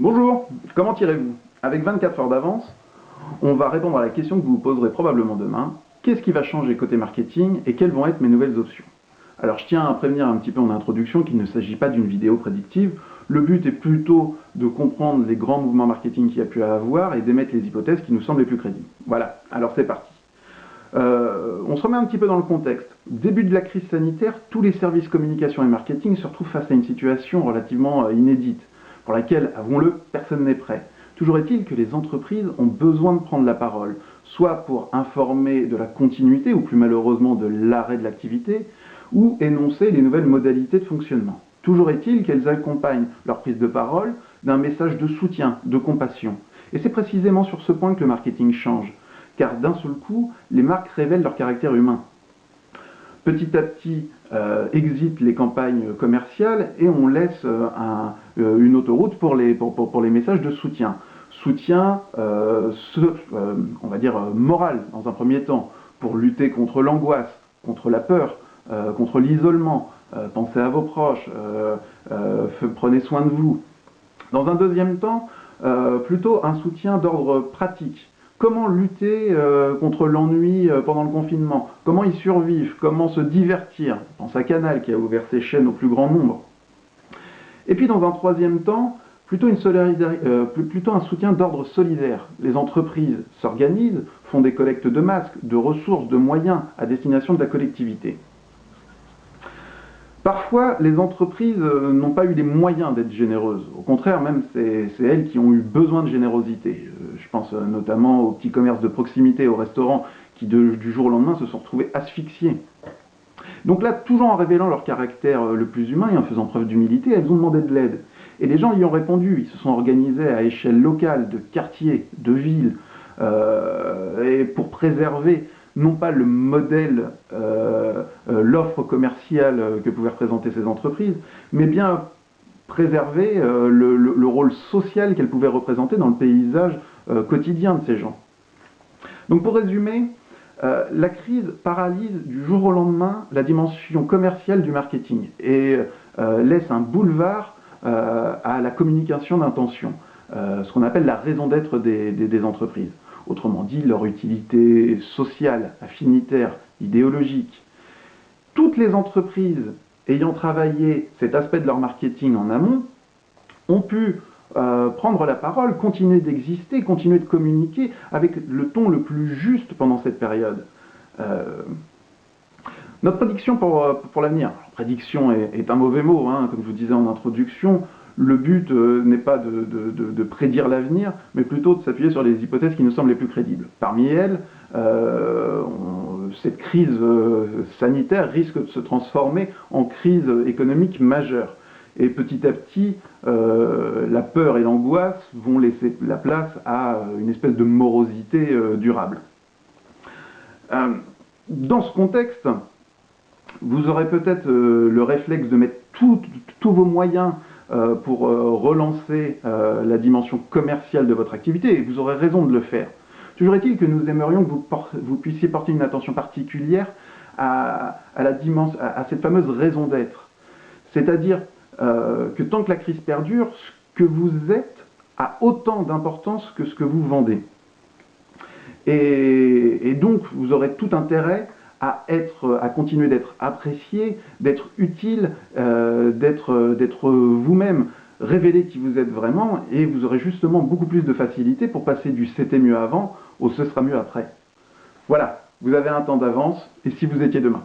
Bonjour, comment tirez-vous? Avec 24 heures d'avance, on va répondre à la question que vous vous poserez probablement demain. Qu'est-ce qui va changer côté marketing et quelles vont être mes nouvelles options? Alors je tiens à prévenir un petit peu en introduction qu'il ne s'agit pas d'une vidéo prédictive. Le but est plutôt de comprendre les grands mouvements marketing qu'il y a pu avoir et d'émettre les hypothèses qui nous semblent les plus crédibles. Voilà, alors c'est parti. On se remet un petit peu dans le contexte. Début de la crise sanitaire, tous les services communication et marketing se retrouvent face à une situation relativement inédite, pour laquelle, avouons-le, personne n'est prêt. Toujours est-il que les entreprises ont besoin de prendre la parole, soit pour informer de la continuité, ou plus malheureusement de l'arrêt de l'activité, ou énoncer les nouvelles modalités de fonctionnement. Toujours est-il qu'elles accompagnent leur prise de parole d'un message de soutien, de compassion. Et c'est précisément sur ce point que le marketing change, car d'un seul coup, les marques révèlent leur caractère humain. Petit à petit, exit les campagnes commerciales et on laisse une autoroute pour les messages de soutien. Soutien, on va dire moral dans un premier temps, pour lutter contre l'angoisse, contre la peur, contre l'isolement. Pensez à vos proches, prenez soin de vous. Dans un deuxième temps, plutôt un soutien d'ordre pratique. Comment lutter contre l'ennui pendant le confinement? Comment y survivre? Comment se divertir? Je pense à Canal qui a ouvert ses chaînes au plus grand nombre. Et puis dans un troisième temps, plutôt un soutien d'ordre solidaire. Les entreprises s'organisent, font des collectes de masques, de ressources, de moyens à destination de la collectivité. Parfois, les entreprises n'ont pas eu les moyens d'être généreuses. Au contraire, même, c'est elles qui ont eu besoin de générosité. Je pense notamment aux petits commerces de proximité, aux restaurants, qui du jour au lendemain se sont retrouvés asphyxiés. Donc là, toujours en révélant leur caractère le plus humain et en faisant preuve d'humilité, elles ont demandé de l'aide. Et les gens y ont répondu. Ils se sont organisés à échelle locale, de quartier, de ville, et pour préserver non pas le modèle, l'offre commerciale que pouvaient représenter ces entreprises, mais bien préserver le rôle social qu'elles pouvaient représenter dans le paysage quotidien de ces gens. Donc pour résumer, la crise paralyse du jour au lendemain la dimension commerciale du marketing et laisse un boulevard à la communication d'intention, ce qu'on appelle la raison d'être des entreprises. Autrement dit, leur utilité sociale, affinitaire, idéologique. Toutes les entreprises ayant travaillé cet aspect de leur marketing en amont ont pu prendre la parole, continuer d'exister, continuer de communiquer avec le ton le plus juste pendant cette période. Notre prédiction pour l'avenir, prédiction est un mauvais mot, hein, comme je vous disais en introduction. Le but n'est pas de prédire l'avenir, mais plutôt de s'appuyer sur les hypothèses qui nous semblent les plus crédibles. Parmi elles, cette crise sanitaire risque de se transformer en crise économique majeure. Et petit à petit, la peur et l'angoisse vont laisser la place à une espèce de morosité durable. Dans ce contexte, vous aurez peut-être le réflexe de mettre tous vos moyens pour relancer la dimension commerciale de votre activité, et vous aurez raison de le faire. Toujours est-il que nous aimerions que vous puissiez porter une attention particulière à cette fameuse raison d'être. C'est-à-dire que tant que la crise perdure, ce que vous êtes a autant d'importance que ce que vous vendez. Et donc, vous aurez tout intérêt à continuer d'être apprécié, d'être utile, d'être vous-même, révéler qui vous êtes vraiment, et vous aurez justement beaucoup plus de facilité pour passer du « c'était mieux avant » au « ce sera mieux après ». Voilà, vous avez un temps d'avance, et si vous étiez demain.